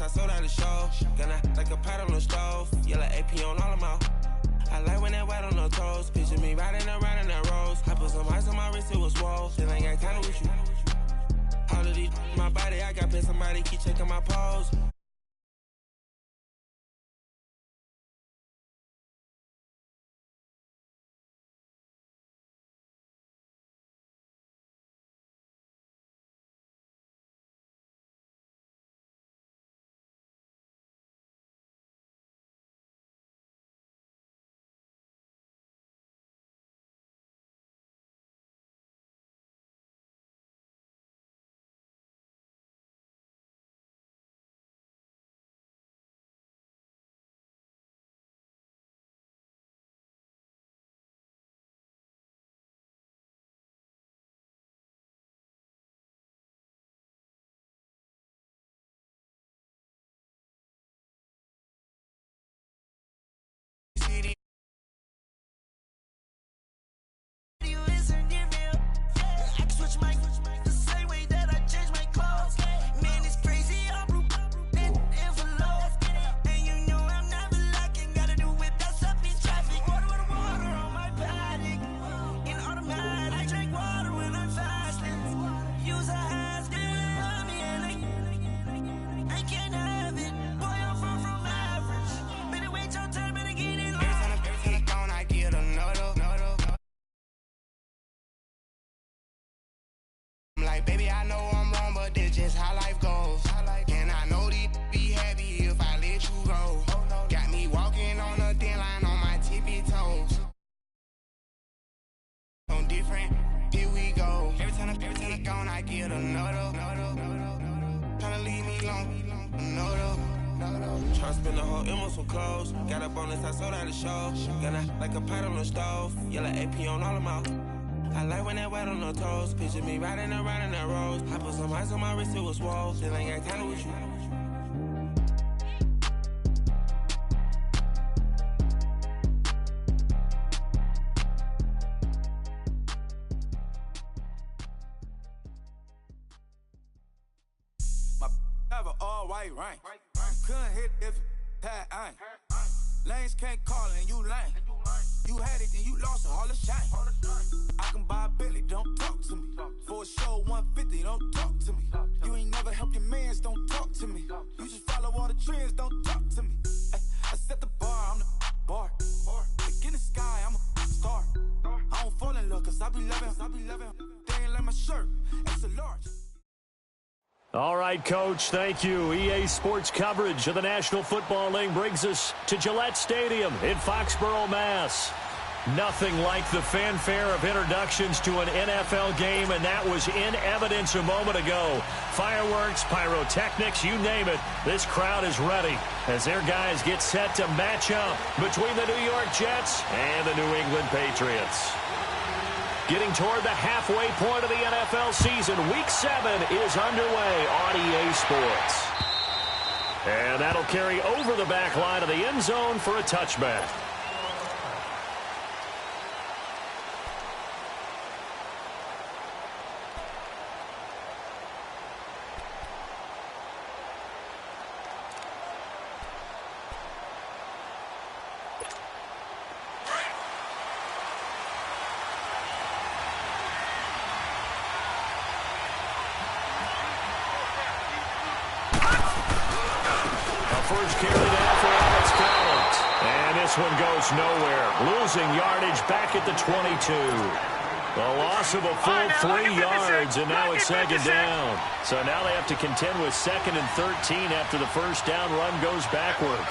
I sold out the show. Gonna like a pot on the stove. Yellow AP on all of my. I like when that white on the toes. Picture me riding around in that rose. I put some ice on my wrist, it was swole. Still ain't got time with you. All of these my body, I got pay somebody keep checking my pose. Baby, I know I'm wrong, but this just how life goes. And I know these be happy if I let you go. Got me walking on a thin line on my tippy toes. On different, here we go. Every time I gone, I get another. Tryna leave me alone, another. Tryna spend the whole M on some clothes. Got up on this, I sold out the show. Gonna like a pot on the stove. Yellow AP on all of my. I like when that white on the toes. Picture me riding around in that rose. I put some ice on my wrist, it was swole. Still ain't got time with you. My have an all white rank. Couldn't hit if it had ain't. Lanes can't call and you lame. You had it and you lost it, all the shame. I can buy a Billy, don't talk to me. For a show 150, don't talk to me. You ain't never helped your mans, don't talk to me. You just follow all the trends, don't talk to me. I set the bar, I'm the bar. Like in the sky, I'm a star. I don't fall in love, cause I be loving. They ain't like my shirt, it's a large. All right, Coach, thank you. EA Sports coverage of the National Football League brings us to Gillette Stadium in Foxborough, Mass. Nothing like the fanfare of introductions to an NFL game, and that was in evidence a moment ago. Fireworks, pyrotechnics, you name it. This crowd is ready as their guys get set to match up between the New York Jets and the New England Patriots. Getting toward the halfway point of the NFL season, Week 7 is underway on EA Sports. And that'll carry over the back line of the end zone for a touchback. First carry down for Alex Collins. And this one goes nowhere. Losing yardage back at the 22. A loss of a full 3 yards, and now it's second down. So now they have to contend with 2nd and 13 after the first down run goes backwards.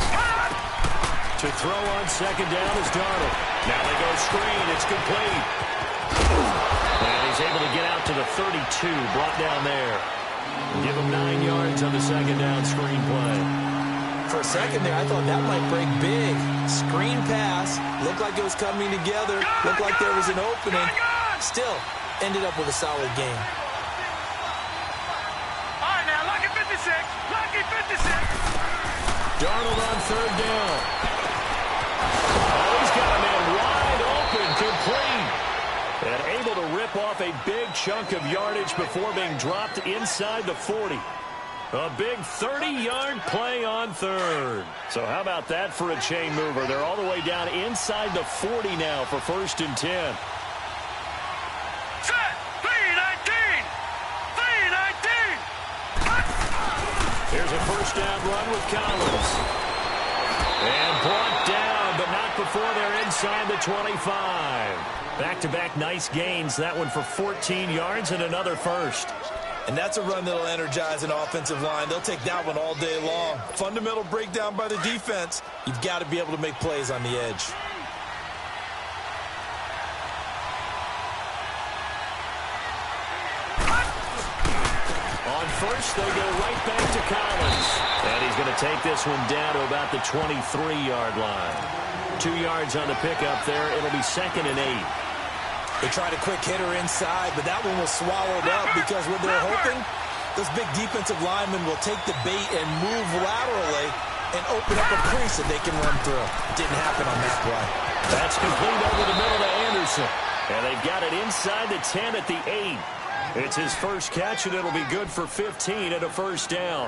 To throw on 2nd down is Darnold. Now they go screen. It's complete. And he's able to get out to the 32, brought down there. Give him 9 yards on the 2nd down screen play. For a second there, I thought that might break big. Screen pass. Looked like it was coming together. Looked like there was an opening. Still, ended up with a solid game. All right, now, lucky 56. Lucky 56. Darnold on 3rd down. Oh, he's got a man wide open, complete. And able to rip off a big chunk of yardage before being dropped inside the 40. A big 30-yard play on third. So how about that for a chain mover? They're all the way down inside the 40 now for 1st and 10. Set. 3-19. 3-19. Here's a first down run with Collins. And brought down, but not before they're inside the 25. Back-to-back nice gains. That one for 14 yards and another first. And that's a run that'll energize an offensive line. They'll take that one all day long. Fundamental breakdown by the defense. You've got to be able to make plays on the edge. On first, they go right back to Collins. And he's going to take this one down to about the 23-yard line. 2 yards on the pickup there. It'll be 2nd and 8. They tried a quick hitter inside, but that one was swallowed up because what they're hoping, those big defensive linemen will take the bait and move laterally and open up a crease that they can run through. Didn't happen on that play. That's complete over the middle to Anderson. And they've got it inside the 10 at the 8. It's his first catch, and it'll be good for 15 and a first down.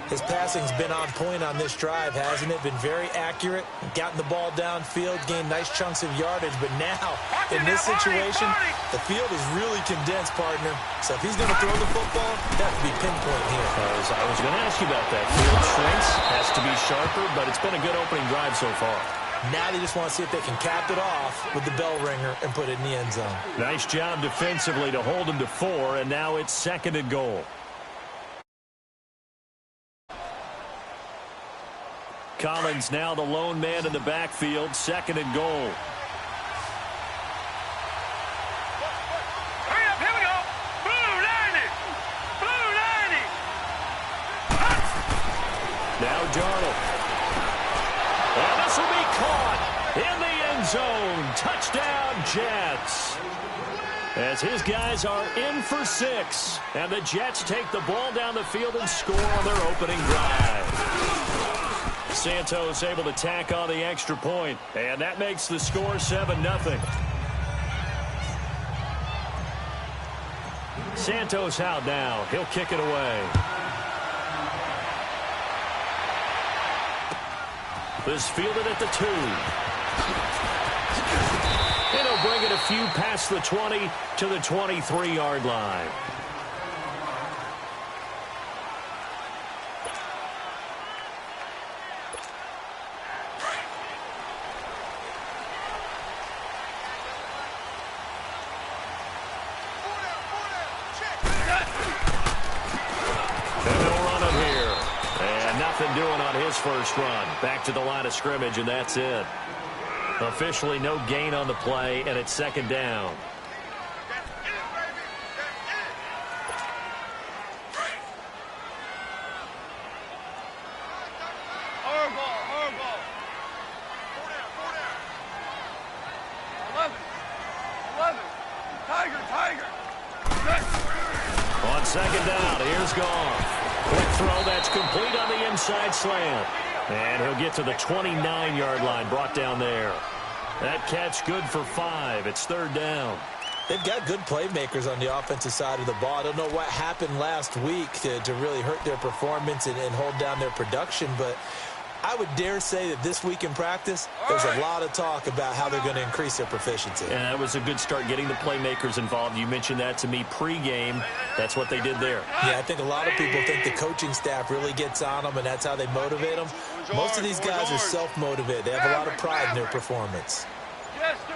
His passing's been on point on this drive, hasn't it? Been very accurate, gotten the ball downfield, gained nice chunks of yardage. But now, in this situation, the field is really condensed, partner. So if he's going to throw the football, that would be pinpoint here. I was going to ask you about that. Field shrinks, has to be sharper, but it's been a good opening drive so far. Now they just want to see if they can cap it off with the bell ringer and put it in the end zone. Nice job defensively to hold him to 4, and now it's 2nd and goal. Collins now the lone man in the backfield, 2nd and goal. Hurry up, here we go. Blue 90. Blue 90. Now Darnold. And this will be caught in the end zone. Touchdown, Jets. As his guys are in for 6. And the Jets take the ball down the field and score on their opening drive. Santos able to tack on the extra point, and that makes the score 7-0. Santos out now. He'll kick it away. This fielded at the 2. And he'll bring it a few past the 20 to the 23-yard line. Doing on his first run. Back to the line of scrimmage, and that's it. Officially no gain on the play, and it's 2nd down. Hardball. 11. Tiger. On 2nd down, here's Goff. Quick throw that's complete on the inside slant. And he'll get to the 29-yard line, brought down there. That catch good for 5. It's 3rd down. They've got good playmakers on the offensive side of the ball. I don't know what happened last week to really hurt their performance and hold down their production, but I would dare say that this week in practice, there's a lot of talk about how they're going to increase their proficiency. Yeah, that was a good start getting the playmakers involved. You mentioned that to me pregame. That's what they did there. Yeah, I think a lot of people think the coaching staff really gets on them, and that's how they motivate them. Most of these guys are self-motivated. They have a lot of pride in their performance. Jester.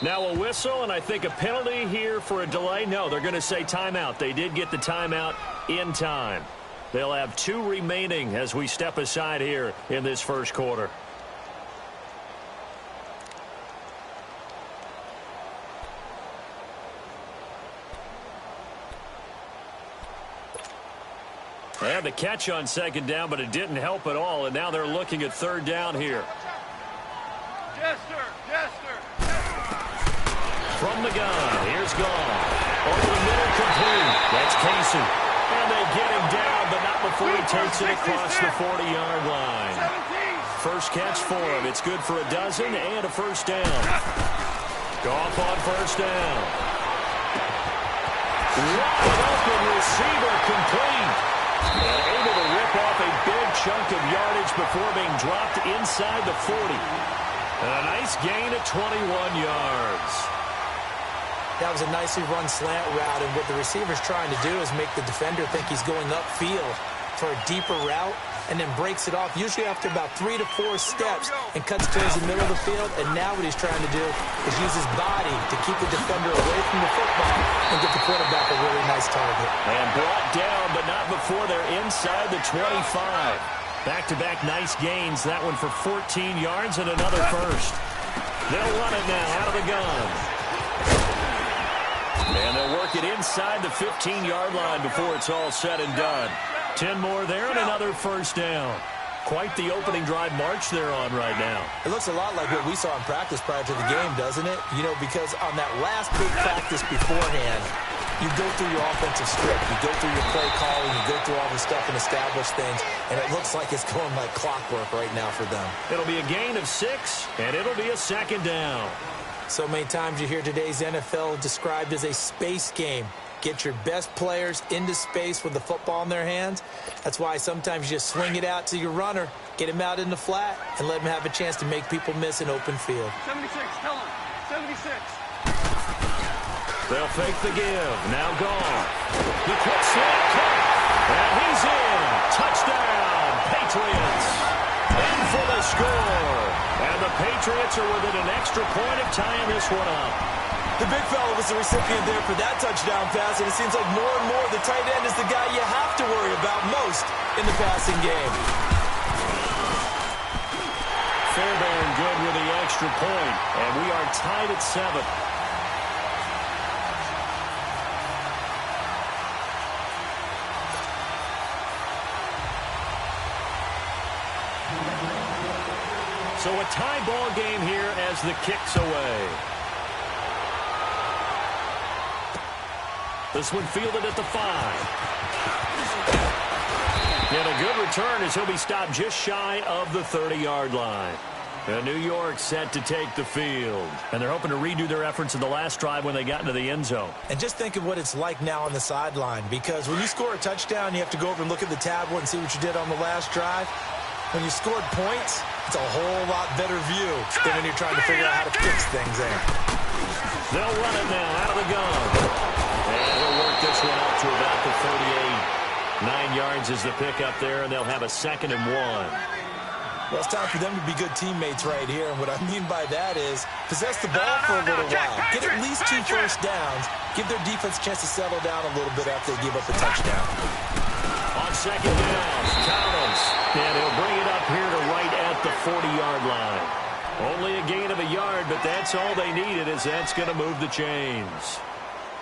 Now a whistle, and I think a penalty here for a delay. No, they're going to say timeout. They did get the timeout in time. They'll have 2 remaining as we step aside here in this first quarter. They had the catch on 2nd down, but it didn't help at all, and now they're looking at 3rd down here. Jester. From the gun, here's Goff. Over the middle, complete. That's Casey. And they get him down, but not before he takes it across the 40-yard line. First catch for him. It's good for a dozen and a first down. Goff on first down. Wide open receiver complete. And able to rip off a big chunk of yardage before being dropped inside the 40. And a nice gain of 21 yards. That was a nicely run slant route, and what the receiver's trying to do is make the defender think he's going upfield for a deeper route, and then breaks it off, usually after about 3 to 4 steps, and cuts towards the middle of the field. And now what he's trying to do is use his body to keep the defender away from the football and get the quarterback a really nice target. And brought down, but not before they're inside the 25. Back-to-back nice gains, that one for 14 yards and another first. They'll run it now out of the gun. And they'll work it inside the 15-yard line before it's all said and done. 10 more there and another first down. Quite the opening drive march they're on right now. It looks a lot like what we saw in practice prior to the game, doesn't it? You know, because on that last big practice beforehand, you go through your offensive script, you go through your play calling, you go through all the stuff and establish things, and it looks like it's going like clockwork right now for them. It'll be a gain of 6, and it'll be a second down. So many times you hear today's NFL described as a space game. Get your best players into space with the football in their hands. That's why sometimes you just swing it out to your runner, get him out in the flat, and let him have a chance to make people miss an open field. 76, tell him. 76. They'll fake the give. Now gone. The quick slant cut. And he's in. Touchdown, Patriots. In for the score. And the Patriots are within an extra point of tying this one up. The big fella was the recipient there for that touchdown pass, and it seems like more and more the tight end is the guy you have to worry about most in the passing game. Fairbairn good with the extra point, and we are tied at 7. So a tie ball game here as the kick's away. This one fielded at the 5. And a good return as he'll be stopped just shy of the 30-yard line. And New York set to take the field. And they're hoping to redo their efforts in the last drive when they got into the end zone. And just think of what it's like now on the sideline, because when you score a touchdown, you have to go over and look at the tablet and see what you did on the last drive. When you scored points, it's a whole lot better view than when you're trying to figure out how to fix things there. They'll run it now out of the gun. And he'll work this one out to about the 38. 9 yards is the pickup there, and they'll have a 2nd and 1. Well, it's time for them to be good teammates right here, and what I mean by that is possess the ball for a little while. Get at least 2 first downs. Give their defense a chance to settle down a little bit after they give up a touchdown. On 2nd down, Collins. And he'll bring it up here to right at the 40-yard line. Only a gain of a yard, but that's all they needed, as that's going to move the chains.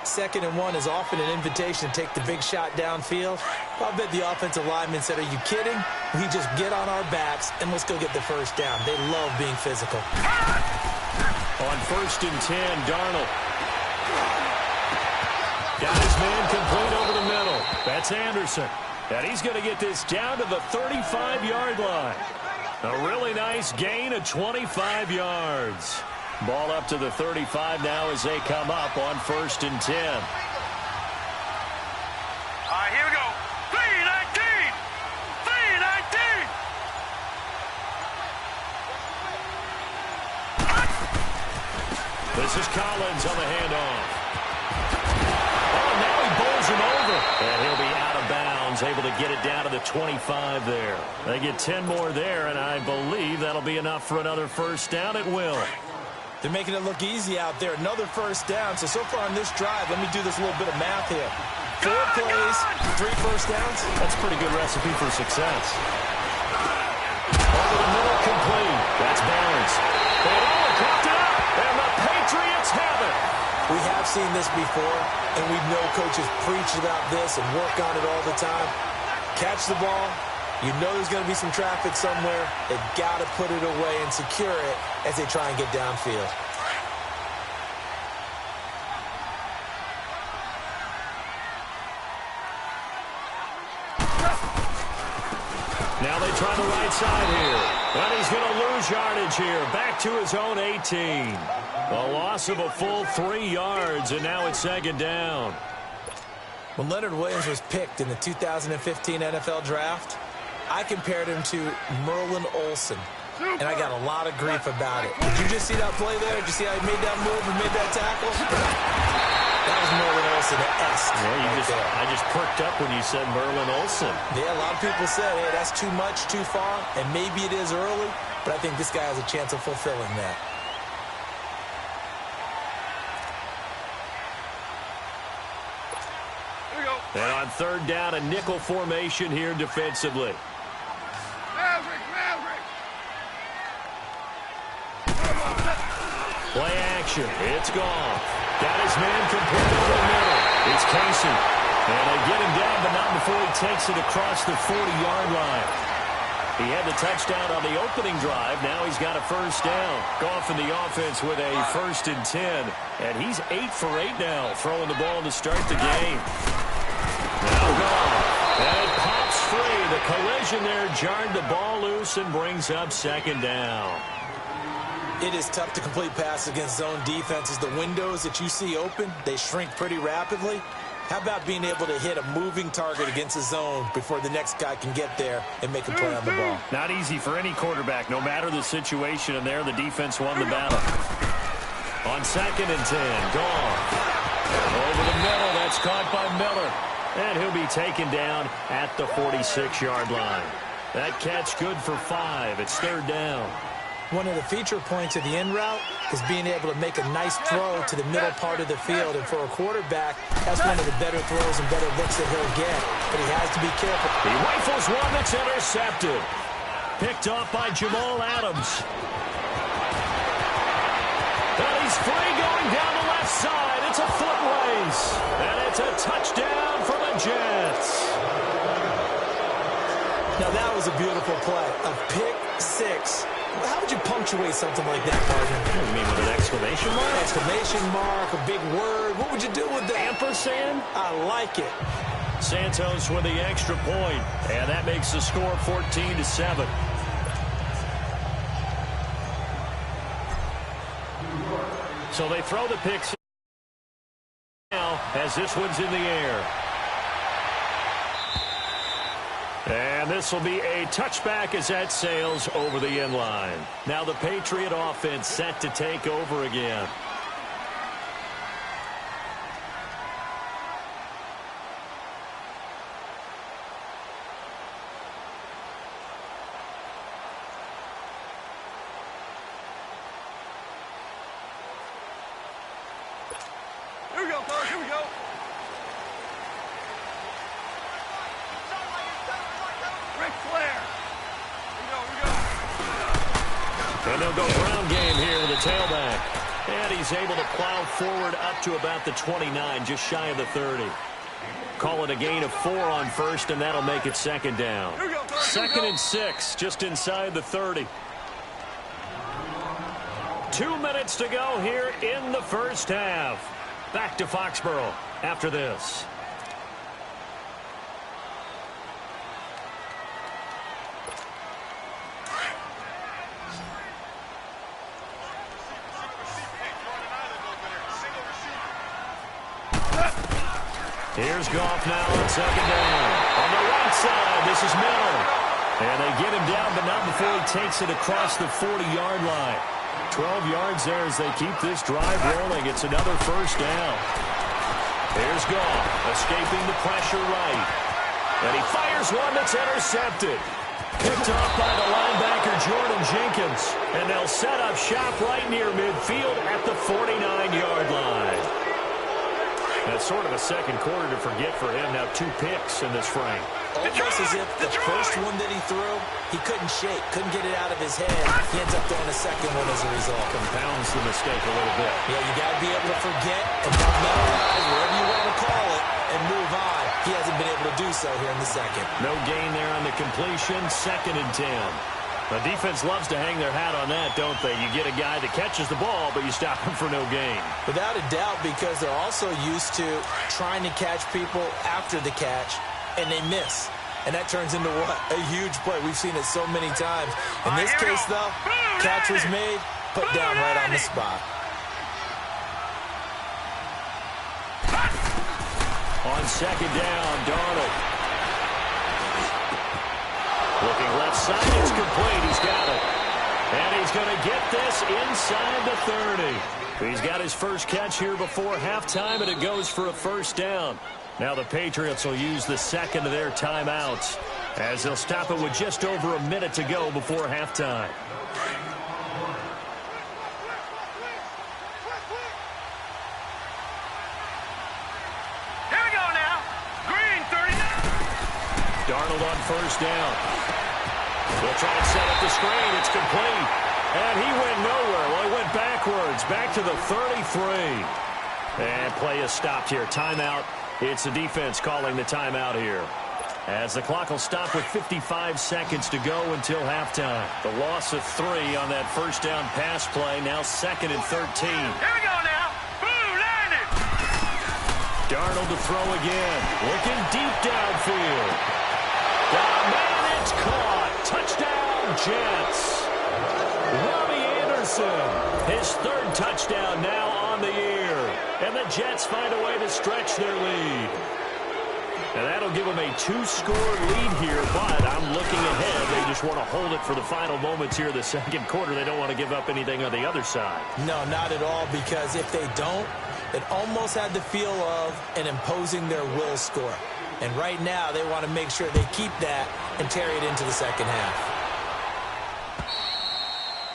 2nd and 1 is often an invitation to take the big shot downfield. I'll bet the offensive lineman said, are you kidding? We just get on our backs and let's go get the first down. They love being physical. On 1st and 10, Darnold. Got his man complete over the middle. That's Anderson. And he's going to get this down to the 35-yard line. A really nice gain of 25 yards. Ball up to the 35 now as they come up on 1st and 10. All right, here we go. 3-19. 3-19. This is Collins on the handoff. Oh, now he bowls him over. And he'll be out of bounds, able to get it down to the 25 there. They get 10 more there, and I believe that'll be enough for another first down. It will. They're making it look easy out there. Another first down. So far on this drive, let me do this little bit of math here. 4 plays, 3 first downs. That's a pretty good recipe for success. Over the middle, complete. That's Barnes. They dropped it up, and the Patriots have it. We have seen this before, and we know coaches preach about this and work on it all the time. Catch the ball. You know there's going to be some traffic somewhere. They've got to put it away and secure it as they try and get downfield. Now they try the right side here. And he's going to lose yardage here. Back to his own 18. A loss of a full 3 yards, and now it's 2nd down. When Leonard Williams was picked in the 2015 NFL Draft, I compared him to Merlin Olsen, and I got a lot of grief about it. Did you just see that play there? Did you see how he made that move and made that tackle? That was Merlin Olsen-esque. Yeah, I just perked up when you said Merlin Olsen. Yeah, a lot of people said, hey, that's too much, too far, and maybe it is early, but I think this guy has a chance of fulfilling that. Here we go. And on third down, a nickel formation here defensively. Maverick. Play action. It's gone. Got his man complete over the middle. It's Casey. And they get him down, but not before he takes it across the 40-yard line. He had the touchdown on the opening drive. Now he's got a first down. Goff in the offense with a 1st and 10. And he's 8 for 8 now, throwing the ball to start the game. Now Goff. And it pops free. The collision there jarred the ball loose and brings up 2nd down. It is tough to complete passes against zone defenses. The windows that you see open, they shrink pretty rapidly. How about being able to hit a moving target against a zone before the next guy can get there and make a play on the ball? Not easy for any quarterback, no matter the situation. And there, the defense won the battle. On 2nd and 10, Goff. Over the middle, that's caught by Miller. And he'll be taken down at the 46-yard line. That catch good for 5. It's 3rd down. One of the feature points of the in route is being able to make a nice throw to the middle part of the field. And for a quarterback, that's one of the better throws and better looks that he'll get. But he has to be careful. He rifles one that's intercepted. Picked off by Jamal Adams. And he's free going down the left side. It's a foot race. And it's a touchdown for the Jets. Now that was a beautiful play. A pick six. How would you punctuate something like that, partner? You mean with an exclamation mark? Exclamation mark, a big word. What would you do with that? Ampersand? I like it. Santos with the extra point, and that makes the score 14-7. So they throw the pick now as this one's in the air. And this will be a touchback as that sails over the end line. Now the Patriot offense set to take over again. Here we go, fellas. Here we go. Ric Flair. Here we go. And they'll go ground game here with the tailback. And he's able to plow forward up to about the 29, just shy of the 30. Call it a gain of 4 on first, and that'll make it 2nd down. 2nd and 6, just inside the 30. 2 minutes to go here in the first half. Back to Foxborough after this. Here's Goff now on 2nd down. On the right side, this is Miller. And they get him down, but not before he takes it across the 40-yard line. 12 yards there as they keep this drive rolling. It's another first down. Here's Goff, escaping the pressure right. And he fires one that's intercepted. Picked off by the linebacker, Jordan Jenkins. And they'll set up shop right near midfield at the 49-yard line. That's sort of a second quarter to forget for him. Now 2 picks in this frame. Almost as if the first one that he threw, he couldn't shake, couldn't get it out of his head. He ends up throwing a second one as a result. Compounds the mistake a little bit. Yeah, you got to be able to forget, compartmentalize, whatever you want to call it, and move on. He hasn't been able to do so here in the second. No gain there on the completion. 2nd and 10. The defense loves to hang their hat on that, don't they? You get a guy that catches the ball, but you stop him for no gain. Without a doubt, because they're also used to trying to catch people after the catch, and they miss. And that turns into what? A huge play. We've seen it so many times. In this case, though, catch was made, put down right on the spot. On second down, Darnold. Looking left side, it's complete. He's got it. And he's going to get this inside the 30. He's got his first catch here before halftime, and it goes for a first down. Now the Patriots will use the second of their timeouts, as they'll stop it with just over a minute to go before halftime. Here we go now. Green 39. Darnold on first down. They'll try and set up the screen. It's complete. And he went nowhere. Well, he went backwards. Back to the 33. And play is stopped here. Timeout. It's the defense calling the timeout here, as the clock will stop with 55 seconds to go until halftime. The loss of 3 on that first down pass play. Now 2nd and 13. Here we go now. Boom, landed. Darnold to throw again. Looking deep downfield. Got a man, it's caught. Touchdown, Jets. Robbie Anderson, his 3rd touchdown now on the year. And the Jets find a way to stretch their lead. And that'll give them a 2-score lead here, but I'm looking ahead. They just want to hold it for the final moments here of the second quarter. They don't want to give up anything on the other side. No, not at all, because if they don't, it almost had the feel of an imposing their will score. And right now, they want to make sure they keep that and carry it into the second half.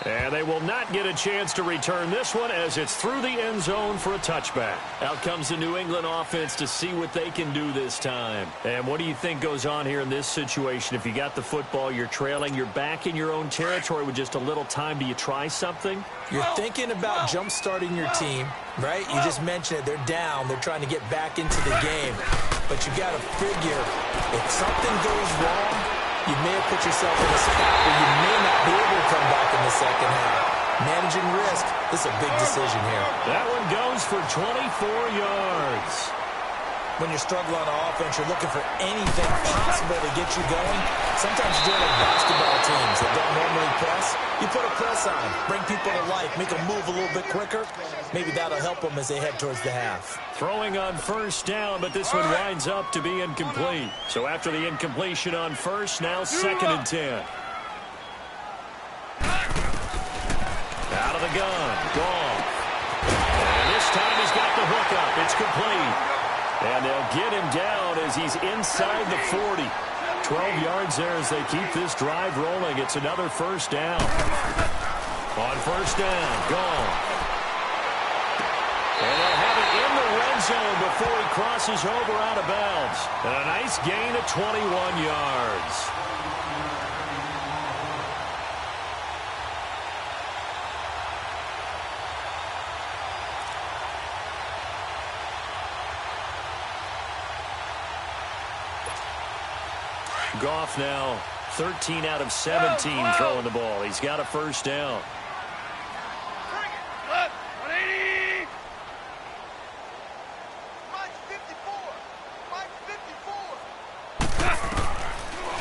And they will not get a chance to return this one, as it's through the end zone for a touchback. Out comes the New England offense to see what they can do this time. And what do you think goes on here in this situation? If you got the football, you're trailing, you're back in your own territory with just a little time. Do you try something? You're thinking about jump-starting your team, right? You just mentioned it. They're down. They're trying to get back into the game. But you got to figure, if something goes wrong, you may have put yourself in a spot where you may not be able to come back in the second half. Managing risk, this is a big decision here. That one goes for 24 yards. When you're struggling on offense, you're looking for anything possible to get you going. Sometimes you're doing like basketball teams that don't normally press. You put a press on, bring people to life, make them move a little bit quicker. Maybe that'll help them as they head towards the half. Throwing on first down, but this one winds up to be incomplete. So after the incompletion on first, now 2nd and 10. Out of the gun, Goff. And this time he's got the hook up. It's complete. And they'll get him down as he's inside the 40. 12 yards there as they keep this drive rolling. It's another first down. On first down, Goff. And they'll have it in the red zone before he crosses over out of bounds. And a nice gain of 21 yards. Goff now 13 out of 17 throwing the ball. He's got a first down.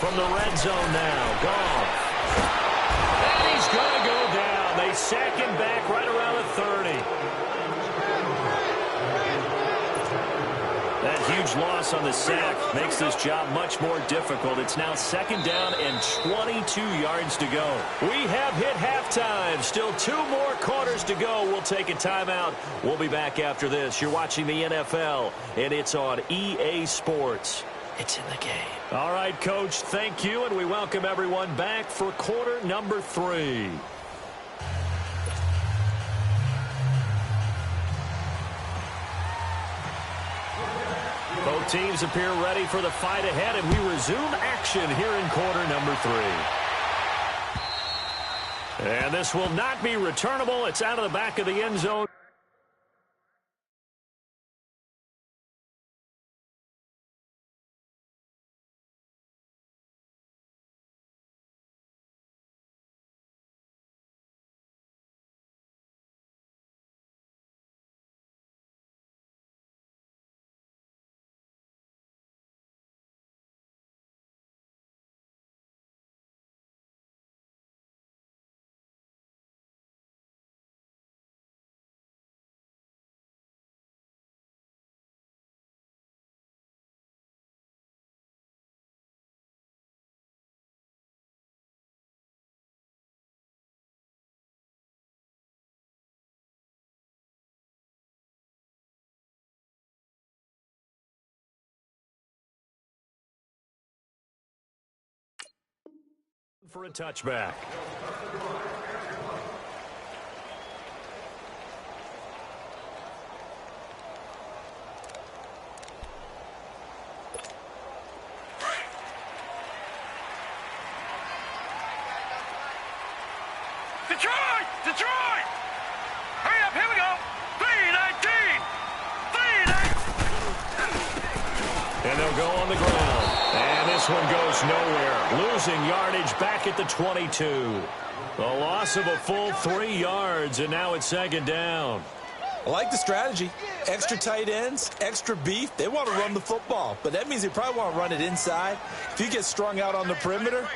From the red zone now, Goff. And he's going to go down. They sack him back right around the 30. That huge loss on the sack makes this job much more difficult. It's now 2nd down and 22 yards to go. We have hit halftime. Still 2 more quarters to go. We'll take a timeout. We'll be back after this. You're watching the NFL, and it's on EA Sports. It's in the game. All right, Coach, thank you, and we welcome everyone back for quarter number 3. Both teams appear ready for the fight ahead, and we resume action here in quarter number 3. And this will not be returnable. It's out of the back of the end zone. For a touchback. Detroit! Detroit! Hurry up, here we go! 3-19! 3-19! And they'll go on the ground. And this one goes nowhere. Losing yardage back at the 22. A loss of a full 3 yards, and now it's second down. I like the strategy. Extra tight ends, extra beef. They want to run the football, but that means they probably want to run it inside. If you get strung out on the perimeter,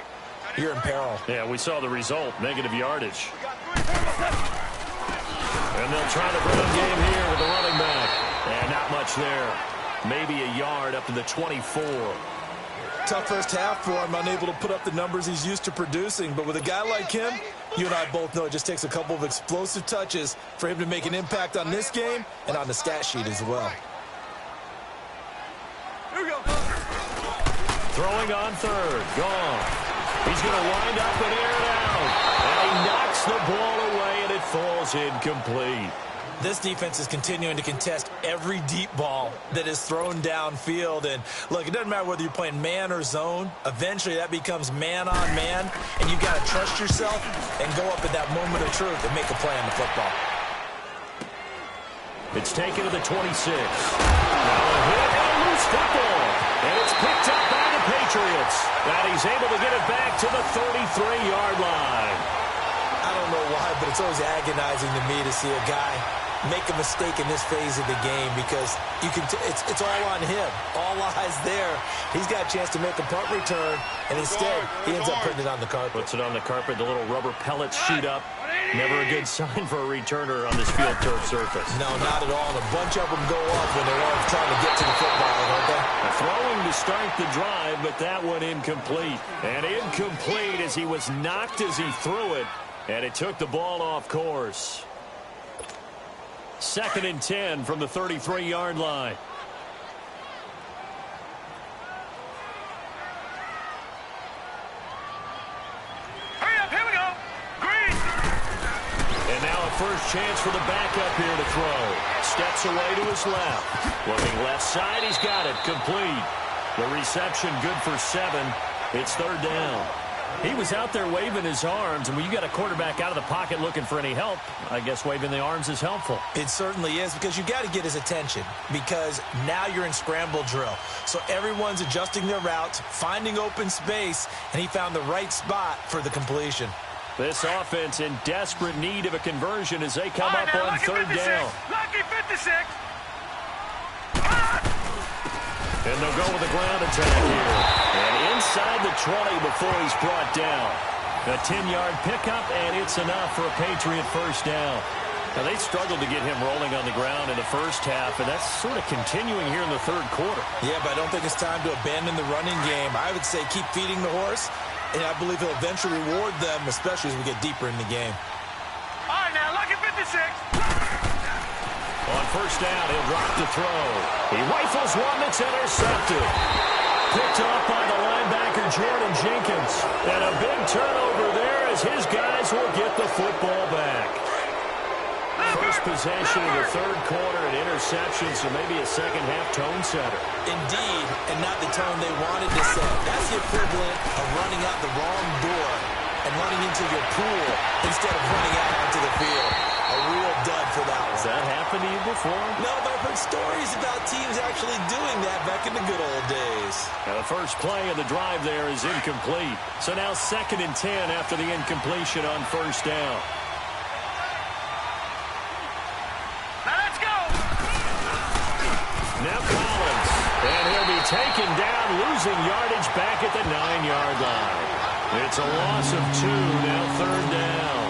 you're in peril. Yeah, we saw the result, negative yardage. And they'll try the run game here with the running back. And not much there. Maybe a yard up to the 24. Tough first half for him, unable to put up the numbers he's used to producing. But with a guy like him, you and I both know it just takes a couple of explosive touches for him to make an impact on this game and on the stat sheet as well. Here we go. Throwing on third. Gone. He's going to wind up and air it out. And he knocks the ball away, and it falls incomplete. This defense is continuing to contest every deep ball that is thrown downfield. And, look, it doesn't matter whether you're playing man or zone. Eventually, that becomes man on man, and you've got to trust yourself and go up at that moment of truth and make a play on the football. It's taken to the 26. Now a hit and a loose football. And it's picked up by the Patriots. And he's able to get it back to the 33-yard line. I don't know why, but it's always agonizing to me to see a guy make a mistake in this phase of the game because you can it's all on him. All eyes there. He's got a chance to make a punt return, and instead he ends up putting it on the carpet. Puts it on the carpet. The little rubber pellets shoot up. Never a good sign for a returner on this field turf surface. No, not at all. And a bunch of them go off when they're all trying to get to the football, don't they? Throwing to start the drive, but that one incomplete. And incomplete as he was knocked as he threw it, and it took the ball off course. 2nd and 10 from the 33-yard line. Hurry up, here we go. Green. And now a first chance for the backup here to throw. Steps away to his left. Looking left side, he's got it. Complete. The reception good for 7. It's 3rd down. He was out there waving his arms, and when you got a quarterback out of the pocket looking for any help, I guess waving the arms is helpful. It certainly is, because you got to get his attention, because now you're in scramble drill. So everyone's adjusting their routes, finding open space, and he found the right spot for the completion. This offense in desperate need of a conversion as they come up on 3rd down. Lucky 56. And they'll go with a ground attack here. And inside the 20 before he's brought down. A 10-yard pickup, and it's enough for a Patriot first down. Now, they struggled to get him rolling on the ground in the first half, and that's sort of continuing here in the 3rd quarter. Yeah, but I don't think it's time to abandon the running game. I would say keep feeding the horse, and I believe he'll eventually reward them, especially as we get deeper in the game. All right, now, lucky 56. On first down, he'll drop the throw. He rifles one that's intercepted. Picked off by the linebacker, Jordan Jenkins. And a big turnover there as his guys will get the football back. First possession of the 3rd quarter, an interception, so maybe a second-half tone setter. Indeed, and not the tone they wanted to set. That's the equivalent of running out the wrong door and running into your pool instead of running out onto the field. A real dud for that one. Has that happened to you before? No, but I've heard stories about teams actually doing that back in the good old days. Now the first play of the drive there is incomplete. So now 2nd and 10 after the incompletion on first down. Now let's go. Now Collins. And he'll be taken down, losing yardage back at the 9-yard line. It's a loss of 2, now 3rd down.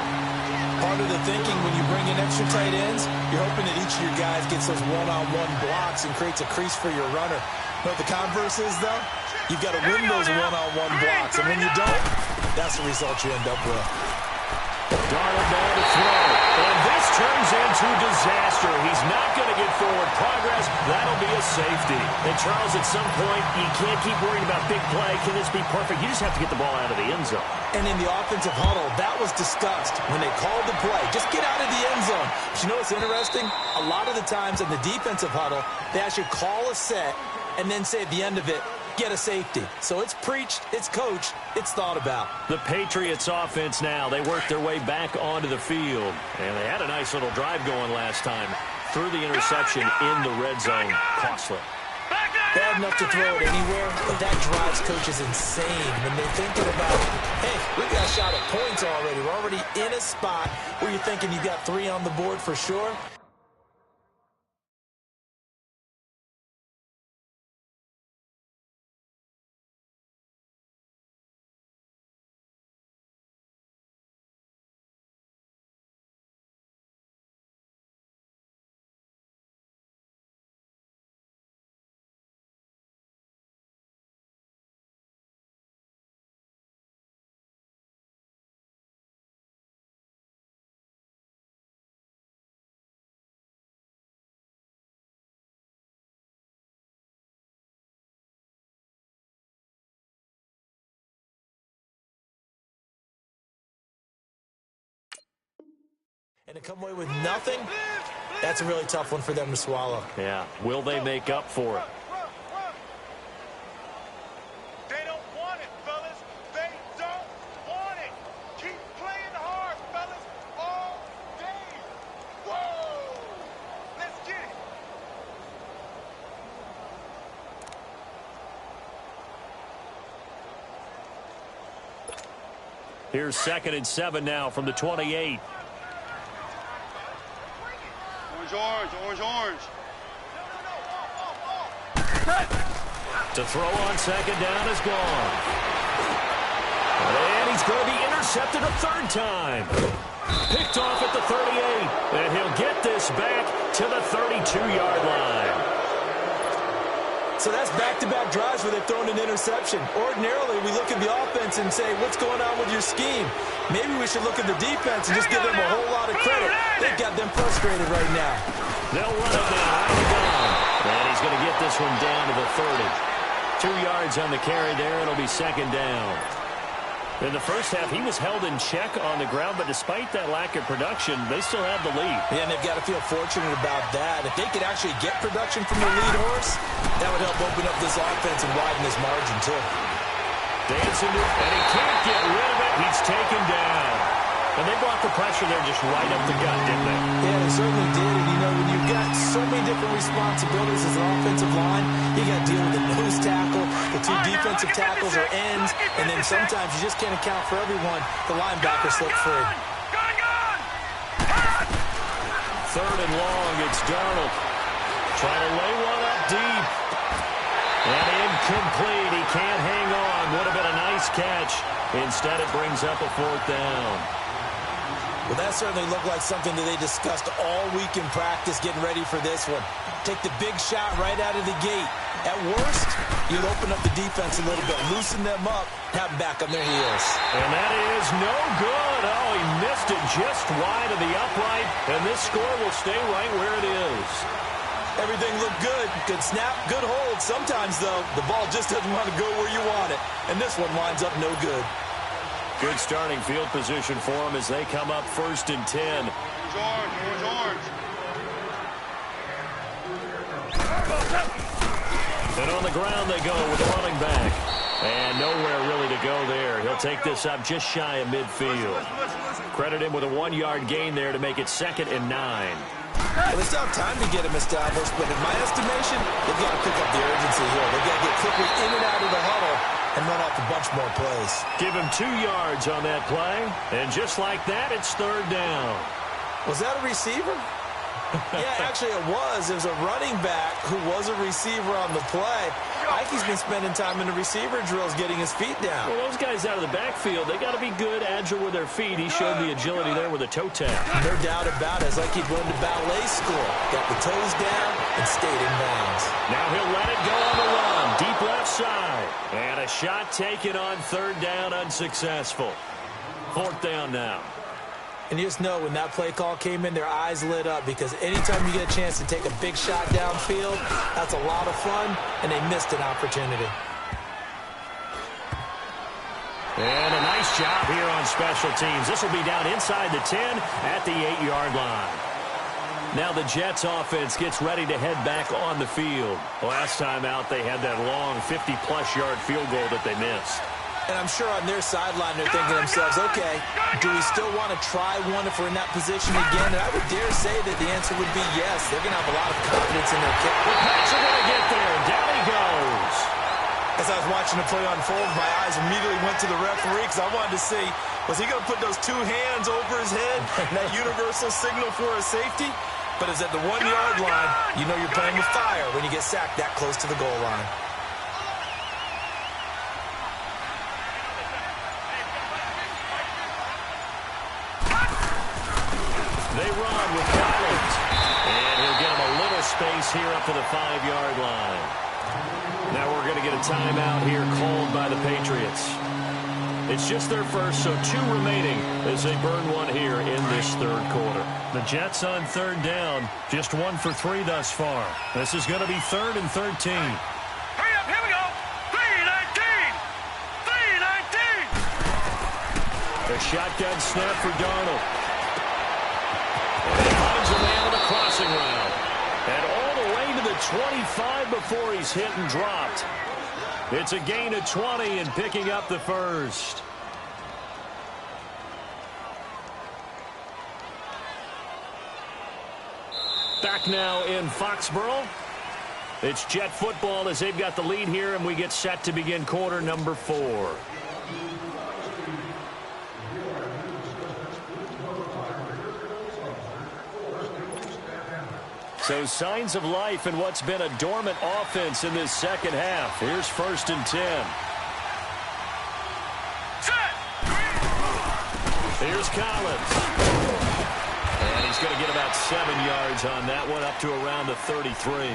Part of the thinking when you bring in extra tight ends, you're hoping that each of your guys gets those one-on-one blocks and creates a crease for your runner. But the converse is, though, you've got to win those one-on-one blocks. And when you don't, that's the result you end up with. Darnold now to throw. And this turns into to disaster. He's not going to get forward progress. That'll be a safety. And, Charles, at some point, you can't keep worrying about big play. Can this be perfect? You just have to get the ball out of the end zone. And in the offensive huddle, that was discussed when they called the play. Just get out of the end zone. But you know what's interesting? A lot of the times in the defensive huddle, they actually call a set and then say at the end of it, get a safety. So it's preached, it's coached, it's thought about. The Patriots offense now, they worked their way back onto the field. And they had a nice little drive going last time. Threw the interception in the red zone. Costly. Bad enough to throw it anywhere, but that drives coaches insane when they're thinking about, hey, we got a shot at points already. We're already in a spot where you're thinking you got 3 on the board for sure. And to come away with nothing, that's a really tough one for them to swallow. Yeah. Will they make up for it? They don't want it, fellas. They don't want it. Keep playing hard, fellas, all day. Whoa! Let's get it. Here's 2nd and 7 now from the 28. Orange. To throw on 2nd down is gone. And he's going to be intercepted a 3rd time. Picked off at the 38. And he'll get this back to the 32-yard line. So that's back-to-back drives where they've thrown an interception. Ordinarily, we look at the offense and say, what's going on with your scheme? Maybe we should look at the defense and just give them a whole lot of credit. They've got them frustrated right now. They'll run it now out of the gun. And he's going to get this one down to the 30. 2 yards on the carry there. It'll be 2nd down. In the first half, he was held in check on the ground, but despite that lack of production, they still have the lead. Yeah, and they've got to feel fortunate about that. If they could actually get production from their lead horse, that would help open up this offense and widen this margin, too. Dancing to, and he can't get rid of it. He's taken down. And they brought the pressure there just right up the gut, didn't they? Yeah, they certainly did. And, you know, when you've got so many different responsibilities as an offensive line, you got to deal with the nose tackle, the 2 defensive tackles or ends, and then sometimes you just can't account for everyone. The linebacker slipped free. 3rd and long, it's Darnold. Trying to lay one up deep. And incomplete. He can't hang on. Would have been a nice catch. Instead, it brings up a 4th down. Well, that certainly looked like something that they discussed all week in practice getting ready for this one. Take the big shot right out of the gate. At worst, you'll open up the defense a little bit, loosen them up, have them back on their heels. And that is no good. Oh, he missed it just wide of the upright, and this score will stay right where it is. Everything looked good. Good snap, good hold. Sometimes, though, the ball just doesn't want to go where you want it. And this one winds up no good. Good starting field position for them as they come up 1st and 10. Orange. And on the ground they go with the running back. And nowhere really to go there. He'll take this up just shy of midfield. Credit him with a 1-yard gain there to make it 2nd and 9. Well, they still have time to get him established, but in my estimation, they've got to pick up the urgency here. They've got to get quickly in and out of the huddle and run off a bunch more plays. Give him 2 yards on that play, and just like that, it's 3rd down. Was that a receiver? Yeah, actually it was. It was a running back who was a receiver on the play. Ike's been spending time in the receiver drills getting his feet down. Well, those guys out of the backfield, they got to be good, agile with their feet. He showed the agility there with a toe tap. No doubt about it. It's like he'd run to ballet school. Got the toes down and stayed in bounds. Now he'll let it go on the run. Deep left side. And a shot taken on 3rd down, unsuccessful. 4th down now. And you just know when that play call came in, their eyes lit up, because anytime you get a chance to take a big shot downfield, that's a lot of fun, and they missed an opportunity. And a nice job here on special teams. This will be down inside the 10 at the 8-yard line. Now the Jets offense gets ready to head back on the field. Last time out, they had that long 50-plus yard field goal that they missed. And I'm sure on their sideline they're thinking to themselves, okay, do we still want to try one if we're in that position again? And I would dare say that the answer would be yes. They're going to have a lot of confidence in their kick. The Pats are going to get there. Down he goes. As I was watching the play unfold, my eyes immediately went to the referee because I wanted to see, was he going to put those two hands over his head, that universal signal for a safety? But it's at the 1-yard line. You know you're playing with fire when you get sacked that close to the goal line. They run with Collins. And he'll get him a little space here up to the 5-yard line. Now we're going to get a timeout here called by the Patriots. It's just their first, so 2 remaining as they burn one here in this third quarter. The Jets on third down, just 1 for 3 thus far. This is going to be 3rd and 13. Hurry up, here we go. 3-19. 3-19. A shotgun snap for Darnold. And he finds a man on the crossing route. And all the way to the 25 before he's hit and dropped. It's a gain of 20 and picking up the first. Back now in Foxborough. It's Jet football as they've got the lead here, and we get set to begin quarter number 4. So signs of life in what's been a dormant offense in this second half. Here's 1st and 10. Here's Collins. And he's going to get about 7 yards on that one, up to around the 33.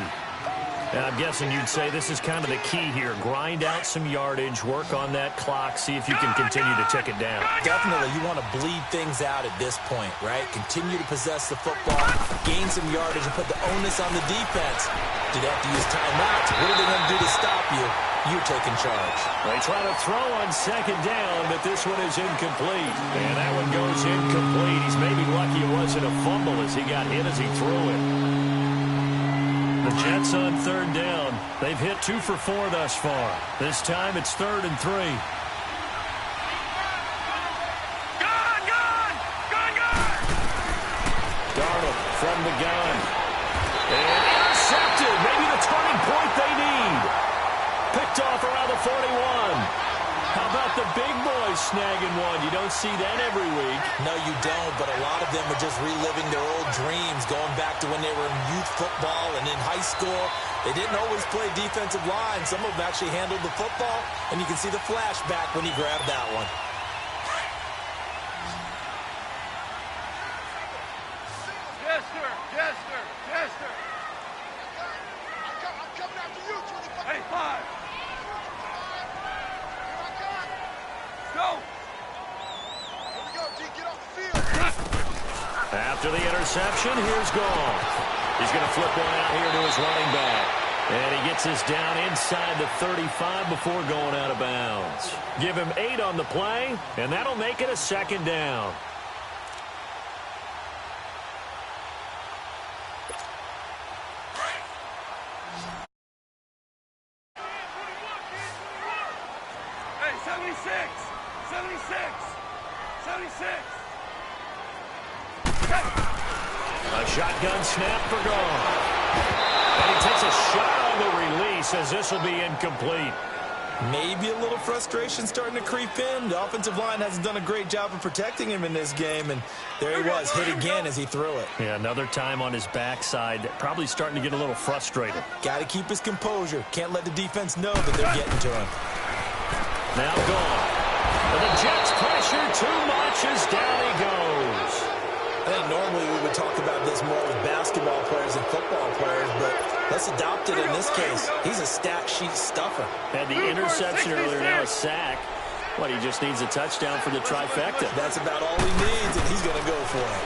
And I'm guessing you'd say this is kind of the key here. Grind out some yardage, work on that clock, see if you can continue to tick it down. Definitely, you want to bleed things out at this point, right? Continue to possess the football, gain some yardage, and put the onus on the defense. Do they have to use timeouts? What are they going to do to stop you? You're taking charge. They try to throw on 2nd down, but this one is incomplete. And that one goes incomplete. He's maybe lucky it wasn't a fumble as he got hit as he threw it. The Jets on 3rd down. They've hit 2 for 4 thus far. This time it's 3rd and 3. Darnold from the gun. And intercepted. Maybe the turning point they need. Picked off around the 41. How about the big boys snagging one? You don't see that every week. No, you don't, but a lot of them are just reliving their old dreams, going back to when they were in youth football and in high school. They didn't always play defensive line. Some of them actually handled the football, and you can see the flashback when he grabbed that one. Yes, sir. Yes, sir. Yes, sir. I'm coming after you, 25. Hey, 5. Go! Here we go, D. Get off the field. After the interception, here's Goff. He's going to flip one out here to his running back. And he gets this down inside the 35 before going out of bounds. Give him 8 on the play, and that'll make it a 2nd down. Hey, 76! 76! 76! A shotgun snap for Goff. And he takes a shot on the release as this will be incomplete. Maybe a little frustration starting to creep in. The offensive line hasn't done a great job of protecting him in this game, and there he was, hit again as he threw it. Yeah, another time on his backside, probably starting to get a little frustrated. Got to keep his composure. Can't let the defense know that they're getting to him. Now Goff. And the Jets pressure too much as down he goes. I think normally we would talk about this more with basketball players and football players, but let's adopt it in this case. He's a stat sheet stuffer. Had the interception earlier, now a sack. Well, he just needs a touchdown for the trifecta. That's about all he needs, and he's going to go for it.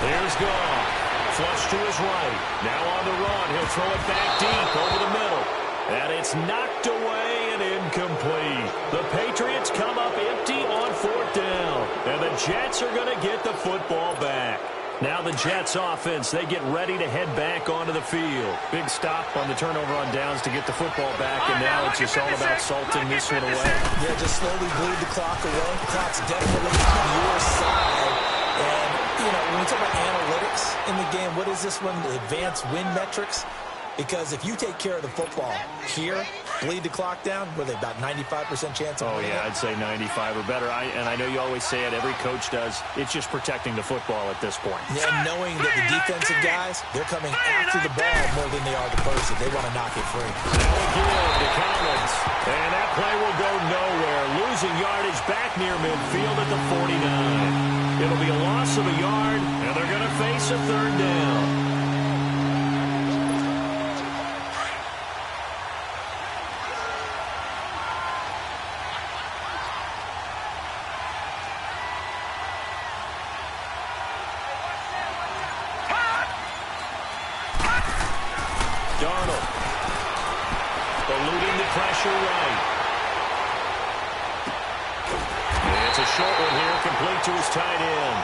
Here's Goff. Flush to his right. Now on the run. He'll throw it back deep over the middle. And it's knocked away and incomplete. The Patriots come up empty on 4th down. And the Jets are going to get the football back. Now the Jets offense, they get ready to head back onto the field. Big stop on the turnover on downs to get the football back, and now it's just all about salting this one away. Yeah, just slowly bleed the clock away. The clock's definitely on your side. And, you know, when we talk about analytics in the game, what is this one? The advanced win metrics? Because if you take care of the football here, bleed the clock down, were they about 95% chance of winning? Oh, yeah, I'd say 95 or better. And I know you always say it, every coach does. It's just protecting the football at this point. Yeah, knowing that the defensive guys, they're coming after the ball more than they are the person. They want to knock it free. Now again to Collins. And that play will go nowhere. Losing yardage back near midfield at the 49. It'll be a loss of a yard, and they're going to face a 3rd down. Darnold. Eluding the pressure right. And it's a short one here, complete to his tight end.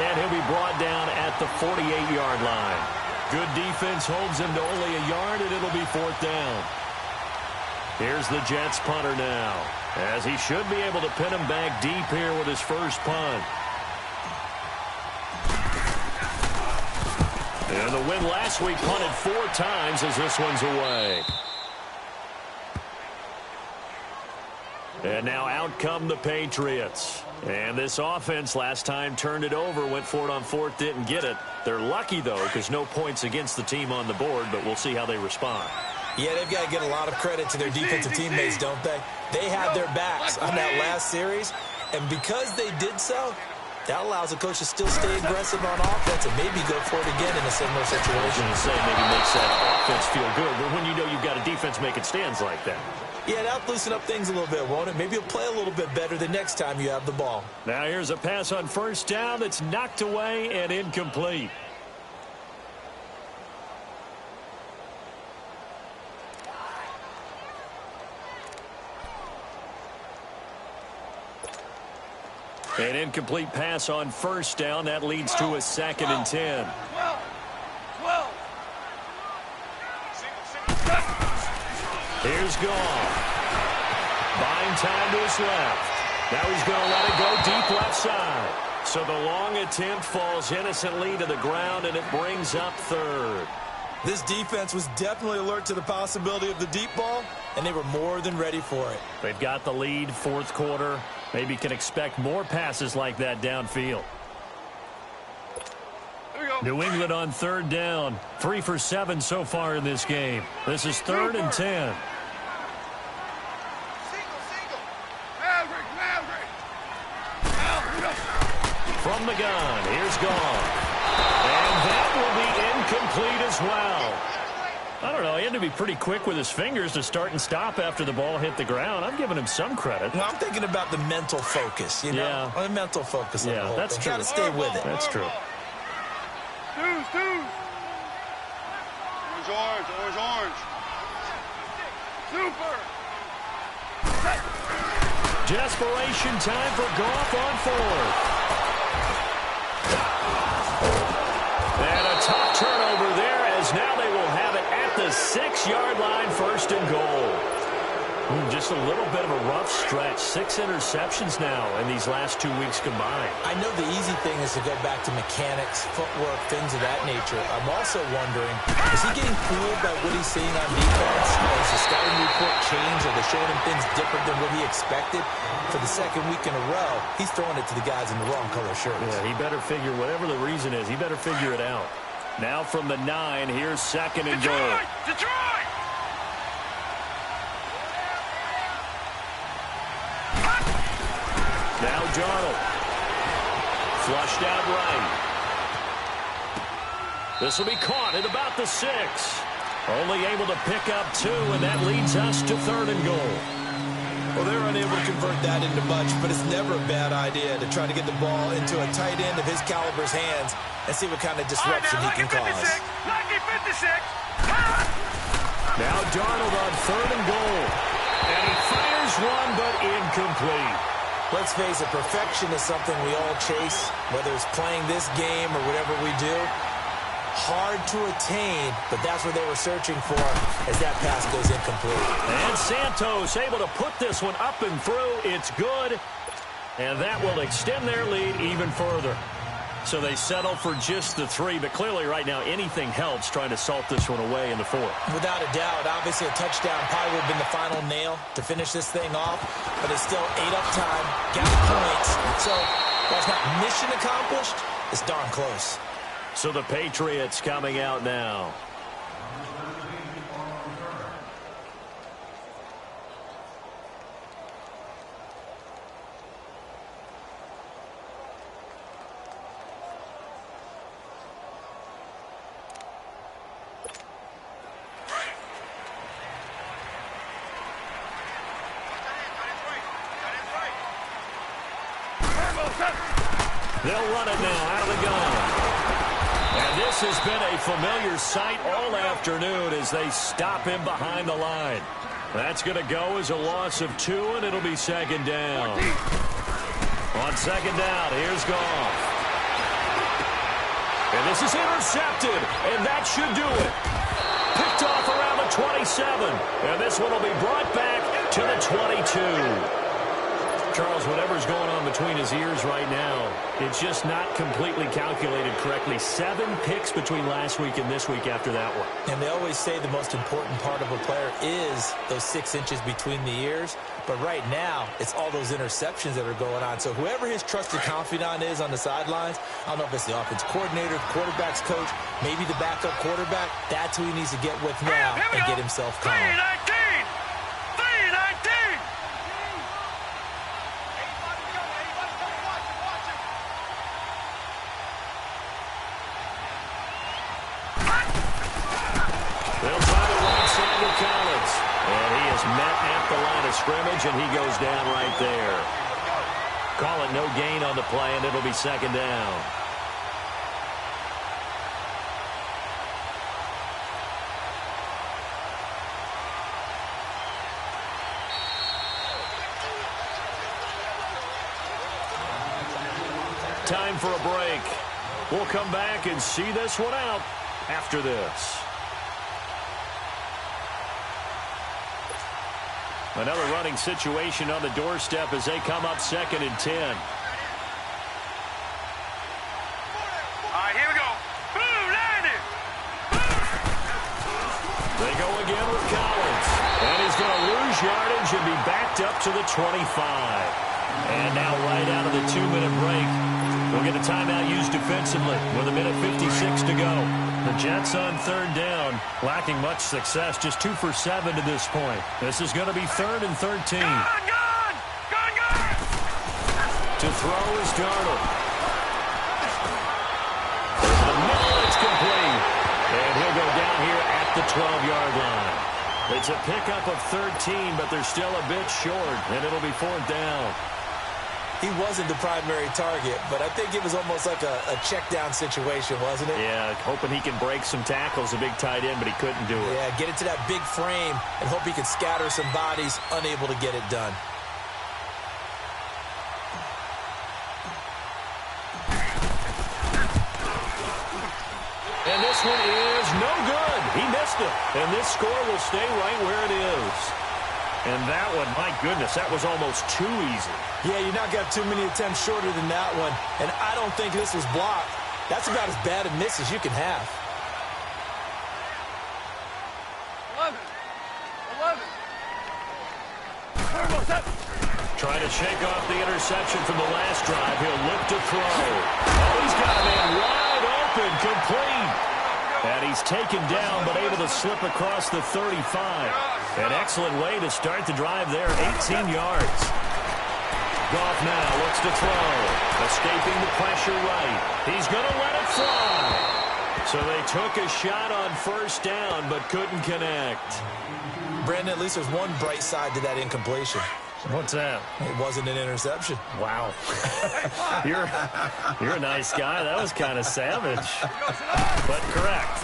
And he'll be brought down at the 48-yard line. Good defense holds him to only a yard, and it'll be 4th down. Here's the Jets punter now, as he should be able to pin him back deep here with his first punt. And the win last week punted 4 times as this one's away. And now out come the Patriots. And this offense last time turned it over, went for it on 4th, didn't get it. They're lucky, though, because no points against the team on the board, but we'll see how they respond. Yeah, they've got to get a lot of credit to their defensive teammates, don't they? They had their backs on that last series, and because they did so, that allows the coach to still stay aggressive on offense and maybe go for it again in a similar situation. I was going to say maybe makes that offense feel good, but when you know you've got a defense making stands like that. Yeah, that'll loosen up things a little bit, won't it? Maybe you'll play a little bit better the next time you have the ball. Now here's a pass on 1st down that's knocked away and incomplete. An incomplete pass on 1st down. That leads to a 2nd and 10. Here's Goff. Buying time to his left. Now he's going to let it go deep left side. So the long attempt falls innocently to the ground, and it brings up 3rd. This defense was definitely alert to the possibility of the deep ball, and they were more than ready for it. They've got the lead, 4th quarter. Maybe can expect more passes like that downfield. New England on 3rd down. 3 for 7 so far in this game. This is 3rd and 10. From the gun, here's Goff. And that will be incomplete as well. I don't know, he had to be pretty quick with his fingers to start and stop after the ball hit the ground. I'm giving him some credit. Well, I'm thinking about the mental focus, you know? Yeah. The mental focus of the whole that's thing. true. Got to stay with it. That's true. Orange. Super. Desperation time for Goff on 4th. And a tough turnover there, as now they will have it at the 6-yard line, 1st and goal. Just a little bit of a rough stretch. 6 interceptions now in these last 2 weeks combined. I know the easy thing is to go back to mechanics, footwork, things of that nature. I'm also wondering, is he getting fooled by what he's seeing on defense? Has the scouting report changed? Are they showing him things different than what he expected? For the 2nd week in a row, he's throwing it to the guys in the wrong color shirts. Yeah, he better figure, whatever the reason is, he better figure it out. Now from the 9, here's 2nd and goal. Detroit! Now Darnold. Flushed out right. This will be caught at about the 6. Only able to pick up 2, and that leads us to 3rd and goal. Well, they're unable to convert that into much, but it's never a bad idea to try to get the ball into a tight end of his caliber's hands and see what kind of disruption he can cause. Lucky 56. Now Darnold on 3rd and goal. And he fires one, but incomplete. Let's face it, perfection is something we all chase, whether it's playing this game or whatever we do. Hard to attain, but that's what they were searching for as that pass goes incomplete. And Santos able to put this one up and through. It's good. And that will extend their lead even further. So they settle for just the 3, but clearly right now anything helps trying to salt this one away in the 4th. Without a doubt, obviously a touchdown probably would have been the final nail to finish this thing off, but it's still 8 up time, got points. So while it's not mission accomplished, it's darn close. So the Patriots coming out now. They'll run it now out of the gun. And this has been a familiar sight all afternoon as they stop him behind the line. That's going to go as a loss of 2, and it'll be 2nd down. On 2nd down, here's Goff. And this is intercepted, and that should do it. Picked off around the 27, and this one will be brought back to the 22. Charles, whatever's going on between his ears right now, it's just not completely calculated correctly. 7 picks between last week and this week after that one. And they always say the most important part of a player is those 6 inches between the ears. But right now, it's all those interceptions that are going on. So whoever his trusted confidant is on the sidelines, I don't know if it's the offense coordinator, the quarterback's coach, maybe the backup quarterback, that's who he needs to get with now and get himself calm. 319. Met at the line of scrimmage, and he goes down right there. Call it no gain on the play, and it'll be 2nd down. Time for a break. We'll come back and see this one out after this. Another running situation on the doorstep as they come up 2nd and 10. All right, here we go. Boom, landed. They go again with Collins. And he's going to lose yardage and be backed up to the 25. And now right out of the 2-minute break, we'll get a timeout used defensively with 1:56 to go. The Jets on 3rd down, lacking much success, just 2 for 7 to this point. This is going to be 3rd and 13. Gun! To throw is Darnold. The middle, it's complete. And he'll go down here at the 12-yard line. It's a pickup of 13, but they're still a bit short, and it'll be 4th down. He wasn't the primary target, but I think it was almost like a check-down situation, wasn't it? Yeah, hoping he can break some tackles, a big tight end, but he couldn't do it. Yeah, get into that big frame and hope he can scatter some bodies, unable to get it done. And this one is no good. He missed it. And this score will stay right where it is. And that one, my goodness, that was almost too easy. Yeah, you not got too many attempts shorter than that one. And I don't think this was blocked. That's about as bad a miss as you can have. 11. Trying to shake off the interception from the last drive. He'll look to throw. Oh, he's got a man wide open, complete. And he's taken down, but able to slip across the 35. An excellent way to start the drive there, 18 yards. Goff now looks to throw. Escaping the pressure right. He's going to let it fly. So they took a shot on 1st down, but couldn't connect. Brandon, at least there's one bright side to that incompletion. What's that? It wasn't an interception. Wow. You're a nice guy. That was kind of savage. But correct.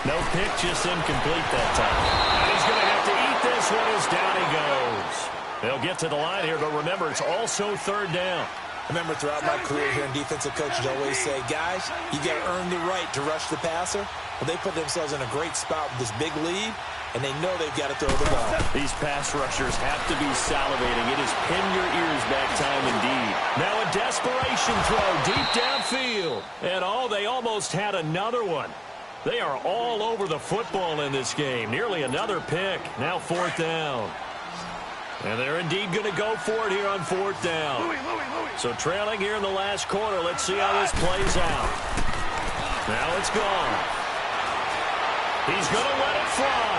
No pick, just incomplete that time. And he's going to have to eat this one as down he goes. They'll get to the line here, but remember, it's also third down. Remember, throughout my career here in defensive coaches always say, guys, you got to earn the right to rush the passer. Well, they put themselves in a great spot with this big lead, and they know they've got to throw the ball. These pass rushers have to be salivating. It is pin your ears back time indeed. Now a desperation throw deep downfield. And they almost had another one. They are all over the football in this game. Nearly another pick. Now fourth down. And they're indeed going to go for it here on fourth down. So trailing here in the last quarter. Let's see how this plays out. Now it's gone. He's going to let it fly.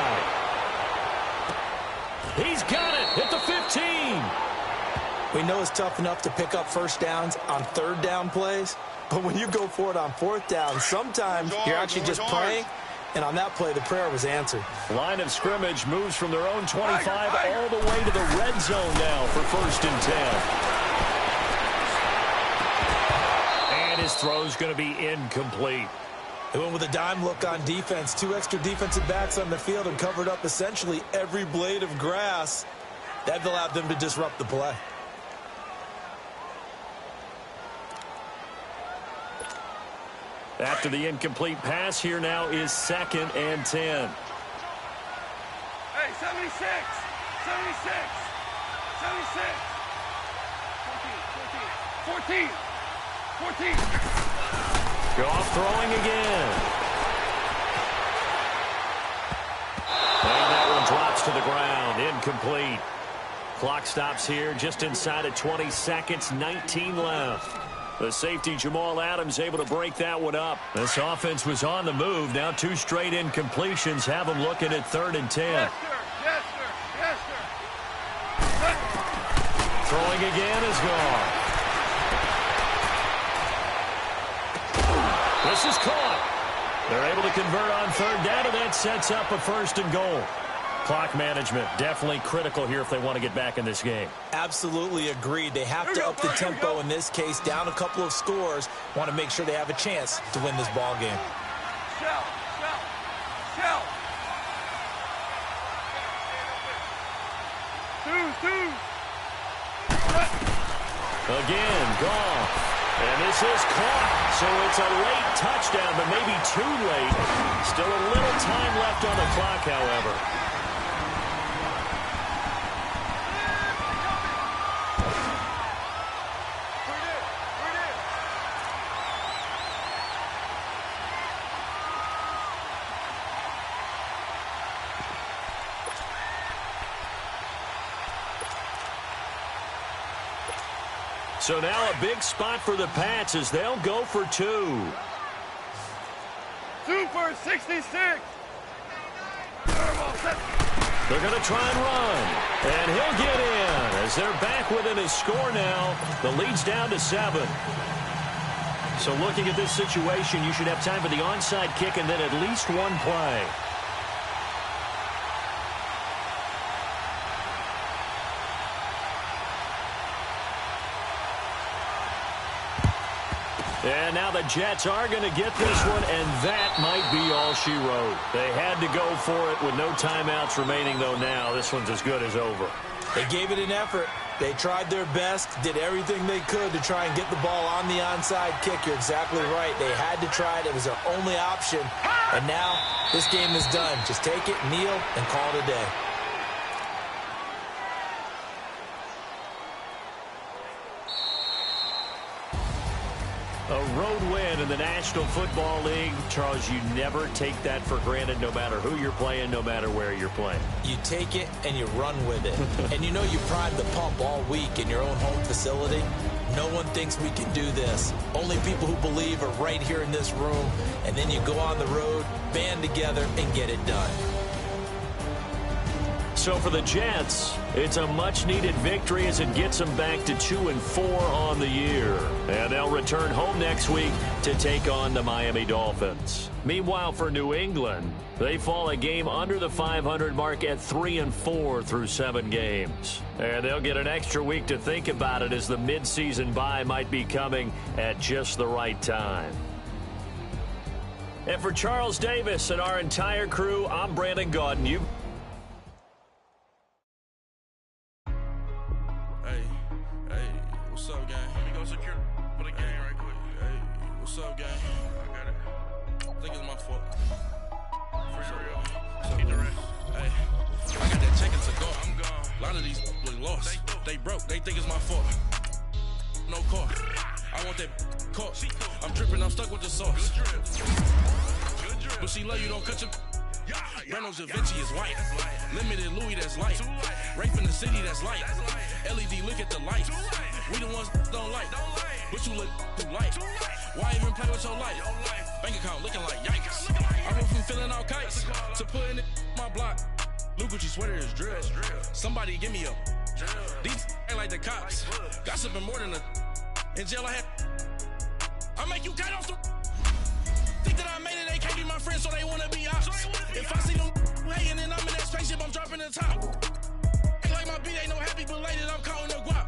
He's got it at the 15. We know it's tough enough to pick up first downs on third down plays, but when you go for it on fourth down, sometimes you're actually just praying, and on that play, the prayer was answered. Line of scrimmage moves from their own 25 all the way to the red zone now for first and 10. And his throw's going to be incomplete. They went with a dime look on defense. 2 extra defensive backs on the field and covered up essentially every blade of grass. That allowed them to disrupt the play. After the incomplete pass, here now is second and 10. Hey, 76, 76, 76, 14. Goff throwing again. And that one drops to the ground. Incomplete. Clock stops here just inside of 20 seconds. 19 left. The safety, Jamal Adams, able to break that one up. This offense was on the move. Now 2 straight incompletions have them looking at third and 10. Yes, sir. Yes, sir. Yes, sir. Throwing again is gone. This is caught. They're able to convert on third down, and that sets up a first and goal. Clock management definitely critical here if they want to get back in this game. Absolutely agreed. They have to up the tempo in this case, down a couple of scores. Want to make sure they have a chance to win this ball game. Shell. Two. Again, Goff. And this is caught. So it's a late touchdown, but maybe too late. Still a little time left on the clock, however. So now a big spot for the Pats as they'll go for 2. 2 for 66. They're going to try and run. And he'll get in as they're back within his score now. The lead's down to 7. So looking at this situation, you should have time for the onside kick and then at least one play. And now the Jets are going to get this one, and that might be all she wrote. They had to go for it with no timeouts remaining, though now this one's as good as over. They gave it an effort. They tried their best, did everything they could to try and get the ball on the onside kick. You're exactly right. They had to try it. It was their only option. And now this game is done. Just take it, kneel, and call it a day. A road win in the National Football League. Charles, you never take that for granted no matter who you're playing, no matter where you're playing. You take it and you run with it. And you know you prime the pump all week in your own home facility. No one thinks we can do this. Only people who believe are right here in this room. And then you go on the road, band together, and get it done. So for the Jets, it's a much-needed victory as it gets them back to 2-4 on the year. And they'll return home next week to take on the Miami Dolphins. Meanwhile, for New England, they fall a game under the 500 mark at 3-4 through 7 games. And they'll get an extra week to think about it as the midseason bye might be coming at just the right time. And for Charles Davis and our entire crew, I'm Brandon Gaudin. What's up, gang? Let me go secure for the game right quick. Hey, what's up, gang? I got it. I think it's my fault. For real. Keep the rest. Hey, I got that chicken to go. I'm gone. A lot of these look lost. They broke. They think it's my fault. No car. I want that caught. I'm dripping. I'm stuck with the sauce. Good drip. But she love you. Don't cut your... Reynolds Da Vinci is white. Limited Louis, that's light. Rape in the city, that's light. LED, look at the light. We the ones don't like. But you look too light. Why even play with your life? Bank account looking like yikes. I went from filling out kites to putting it in my block. Blue Gucci sweater is drill. Somebody give me a... These ain't like the cops. Gossiping more than a... In jail I had... I make you cut off the... Think that I made it, they can't be my friends, so they wanna be ops. If I see them hating and I'm in that spaceship, I'm dropping the top. Ain't like my beat, ain't no happy belated, I'm counting the guap.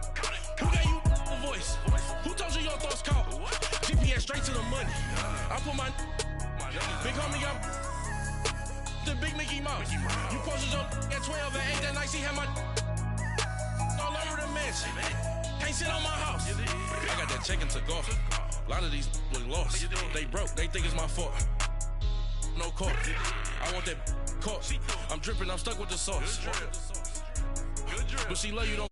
Who gave you a voice? Who told you your thoughts count? GPS straight to the money. I put my big homie up the big Mickey Mouse. You posted your at 12 and 8 that night, she had my all over the mansion. Can't sit on my house. I got that check into golf. A lot of these look lost. They broke. They think it's my fault. No car. I want that caught. I'm dripping. I'm stuck with the sauce. But she love you. Don't